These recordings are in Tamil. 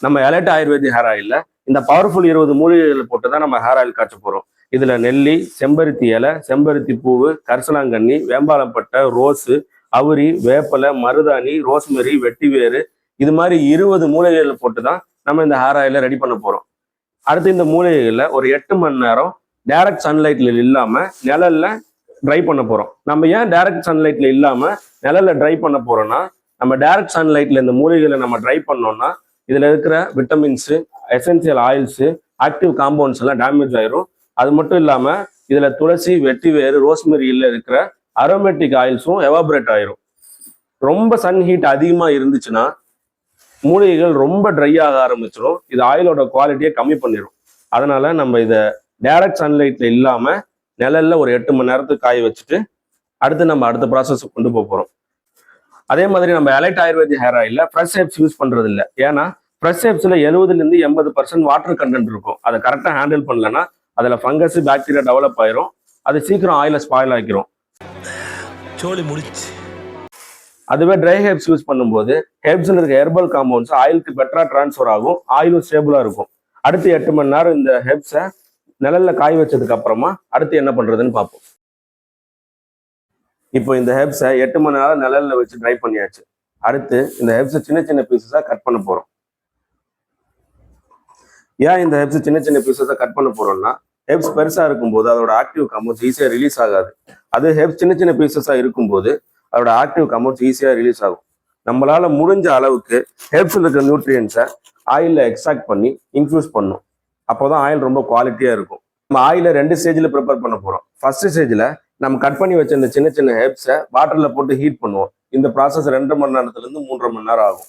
நம்ம எலைட் ஆயுர்வேதிக் ஹேர் ஆயில்ல இந்த பவர்ஃபுல் 20 மூலிகைகளை போட்டு தான் நம்ம ஹேர் ஆயில் காய்ச்ச போறோம். இதுல நெல்லி, செம்பருத்தி இலை, செம்பருத்தி பூவு, கரிசலாங்கண்ணி, வேம்பாலப்பட்டை, ரோஸு, அவுரி, வேப்பலை, மருதாணி, ரோஸ்மெரி, வெட்டிவேறு, இது மாதிரி 20 மூலிகைகளை போட்டு தான் நம்ம இந்த ஹேர் ஆயில ரெடி பண்ண போறோம். அடுத்து இந்த மூலிகைகளை ஒரு 8 மணி நேரம் டைரக்ட் சன்லைட்ல இல்லாம நிழல்ல ட்ரை பண்ண போறோம். நம்ம ஏன் டைரக்ட் சன்லைட்ல இல்லாம நிழல்ல ட்ரை பண்ண போறோம்னா, நம்ம டைரக்ட் சன்லைட்ல இந்த மூலிகைகளை நம்ம ட்ரை பண்ணோம்னா இதுல இருக்கிற vitamins, essential oils, active compounds எல்லாம் டேமேஜ் ஆயிரும். அது மட்டும் இல்லாம இதுல துளசி, வெட்டிவேறு, ரோஸ்மெரியில இருக்கிற அரோமேட்டிக் ஆயில்ஸும் எவாபரேட் ஆயிரும். ரொம்ப சன் ஹீட் அதிகமா இருந்துச்சுன்னா மூலிகைகள் ரொம்ப ட்ரை ஆக ஆரம்பிச்சிடும். இது ஆயிலோட குவாலிட்டியை கம்மி பண்ணிடும். அதனால நம்ம இதை டைரக்ட் சன்லைட்ல இல்லாம நிழல்ல ஒரு 8 மணி நேரத்துக்கு காய வச்சுட்டு அடுத்த ப்ராசஸ் கொண்டு போறோம். அதே மாதிரி நம்ம எலைட் ஆயுர்வேதிக் ஹேர் ஆயில்ல ஃப்ரெஷ் ஹெர்ப்ஸ் யூஸ் பண்றது இல்லை. ஏன்னா ஃப்ரெஷ் ஹெர்ப்ஸ்ல 70% வாட்டர் கண்டென்ட் இருக்கும். அதை கரெக்டாக ஹேண்டில் பண்ணலன்னா அதுல ஃபங்கஸ், பாக்டீரியா டெவலப் ஆயிரும். அது சீக்கிரம் ஆயில ஸ்பாயில் ஆக்கிரும். அதுவே ட்ரை ஹெர்ப்ஸ் யூஸ் பண்ணும்போது ஹெர்ப்ஸ்ல இருக்க ஹெர்பல் காம்பவுண்ட்ஸ் ஆயிலுக்கு பெட்டரா டிரான்ஸ்ஃபர் ஆகும். ஆயிலும் ஸ்டேபிளா இருக்கும். அடுத்து 8 மணி நேரம் இந்த ஹெர்ப்ஸை நிழல்ல காய வச்சதுக்கு அப்புறமா அடுத்து என்ன பண்றதுன்னு பார்ப்போம். இப்போ இந்த ஹெர்ப்ஸை 8 மணி நேரம் நிழல்ல வச்சு ட்ரை பண்ணியாச்சு. அடுத்து இந்த ஹெர்ப்ஸை சின்ன சின்ன பீசஸா கட் பண்ண போறோம். ஏன் இந்த ஹெர்ப்ஸ் சின்ன சின்ன பீசஸா கட் பண்ண போறோம்னா, ஹெர்ப்ஸ் பெருசா இருக்கும்போது அதோட ஆக்டிவ் காம்பவுண்ட்ஸ் ஈஸியா ரிலீஸ் ஆகாது. அது ஹெர்ப்ஸ் சின்ன சின்ன பீசஸா இருக்கும்போது அதோட ஆக்டிவ் காம்பவுண்ட்ஸ் ஈஸியா ரிலீஸ் ஆகும். நம்மளால முடிஞ்ச அளவுக்கு ஹெர்ப்ஸ்ல இருக்க நியூட்ரியன்ஸை ஆயில்ல எக்ஸ்ட்ராக்ட் பண்ணி இன்ஃபியூஸ் பண்ணும். அப்போதான் ஆயில் ரொம்ப குவாலிட்டியா இருக்கும். நம்ம ஆயில 2 ஸ்டேஜ்ல ப்ரிப்பேர் பண்ண போறோம். ஃபர்ஸ்ட் ஸ்டேஜ்ல நம்ம கட் பண்ணி வச்ச இந்த சின்ன சின்ன ஹெர்ப்ஸை வாட்டர்ல போட்டு ஹீட் பண்ணுவோம். இந்த ப்ராசஸ் 2 மணி நேரத்துல இருந்து 3.5 மணி நேரம் ஆகும்.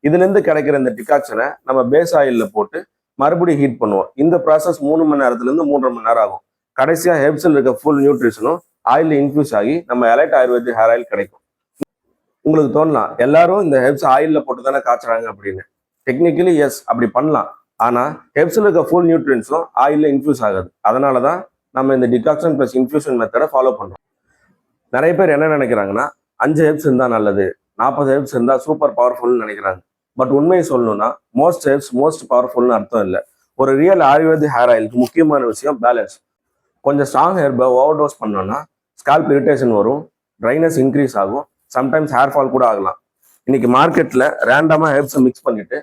இதுல இருந்து கிடைக்கிற இந்த டிகாக்ஷனை நம்ம பேஸ் ஆயில்ல போட்டு மறுபடியும் ஹீட் பண்ணுவோம். இந்த ப்ராசஸ் 3 மணி நேரத்துல இருந்து 3.5 மணி நேரம் ஆகும். கடைசியா ஹெர்ப்ஸ்ல இருக்க ஃபுல் நியூட்ரிஷனும் ஆயில்ல இன்ஃபியூஸ் ஆகி நம்ம எலைட் ஆயுர்வேதிக் ஹேர் ஆயில் கிடைக்கும். உங்களுக்கு தோணலாம், எல்லாரும் இந்த ஹெர்ப்ஸ் ஆயில்ல போட்டு தானே காய்ச்சறாங்க அப்படின்னு. டெக்னிக்கலி எஸ், அப்படி பண்ணலாம். ஆனா ஹெர்ப்ஸ்ல இருக்க ஃபுல் நியூட்ரியன்ஸும் ஆயில்ல இன்ஃபியூஸ் ஆகாது. அதனாலதான் நம்ம இந்த டிகாக்ஷன் பிளஸ் இன்ஃபியூஷன் மெத்தடை ஃபாலோ பண்றோம். நிறைய பேர் என்ன நினைக்கிறாங்கன்னா, 5 ஹெர்ப்ஸ் இருந்தா நல்லது, 40 ஹெர்ப்ஸ் இருந்தா சூப்பர் பவர்ஃபுல்னு நினைக்கிறாங்க. பட் உண்மையை சொல்லணும்னா மோஸ்ட் ஹெர்ப்ஸ் மோஸ்ட் பவர்ஃபுல்னு அர்த்தம் இல்லை. ஒரு ரியல் ஆயுர்வேதிக் ஹேர் ஆயிலுக்கு முக்கியமான விஷயம் பேலன்ஸ். கொஞ்சம் ஸ்ட்ராங் ஹெர்பை ஓவர் டோஸ் பண்ணோம்னா ஸ்கால்ப் இரிட்டேஷன் வரும், ட்ரைனஸ் இன்க்ரீஸ் ஆகும், சம்டைம்ஸ் ஹேர் ஃபால் கூட ஆகலாம். இன்னைக்கு மார்க்கெட்ல ரேண்டமா ஹெர்ப்ஸை மிக்ஸ் பண்ணிட்டு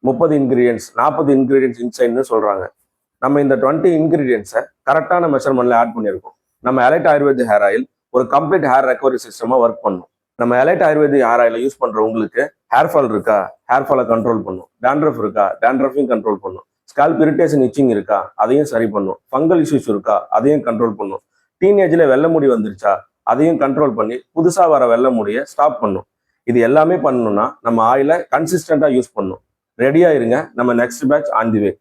30 இன்கிரீடியன்ஸ் 40 இன்கிரீடியன்ஸ் இன்சைட்னு சொல்றாங்க. நம்ம இந்த 20 இன்கிரீடியன்ஸை கரெக்டான மெஷர்மெண்ட்ல ஆட் பண்ணியிருக்கோம். நம்ம எலைட் ஆயுர்வேதிக் ஹேர் ஆயில் ஒரு கம்ப்ளீட் ஹேர் ரெக்கவரி சிஸ்டமா ஒர்க் பண்ணும். நம்ம எலைட் ஆயுர்வேதிக் ஹேர் ஆயில யூஸ் பண்ற உங்களுக்கு ஹேர் ஃபால் இருக்கா, ஹேர் ஃபாலை கண்ட்ரோல் பண்ணும். டேண்ட்ரஃப் இருக்கா, டேண்ட்ரஃபையும் கண்ட்ரோல் பண்ணும். ஸ்கால்ப் இரிட்டேஷன், இச்சிங் இருக்கா, அதையும் சரி பண்ணும். ஃபங்கல் இஷ்யூஸ் இருக்கா, அதையும் கண்ட்ரோல் பண்ணும். டீனேஜ்ல வெள்ளை முடி வந்துருச்சா, அதையும் கண்ட்ரோல் பண்ணி புதுசா வர வெள்ளை முடியை ஸ்டாப் பண்ணும். இது எல்லாமே பண்ணணும்னா நம்ம ஆயில கன்சிஸ்டண்டா யூஸ் பண்ணும். ரெடியா இருங்க, நம்ம next batch on the way.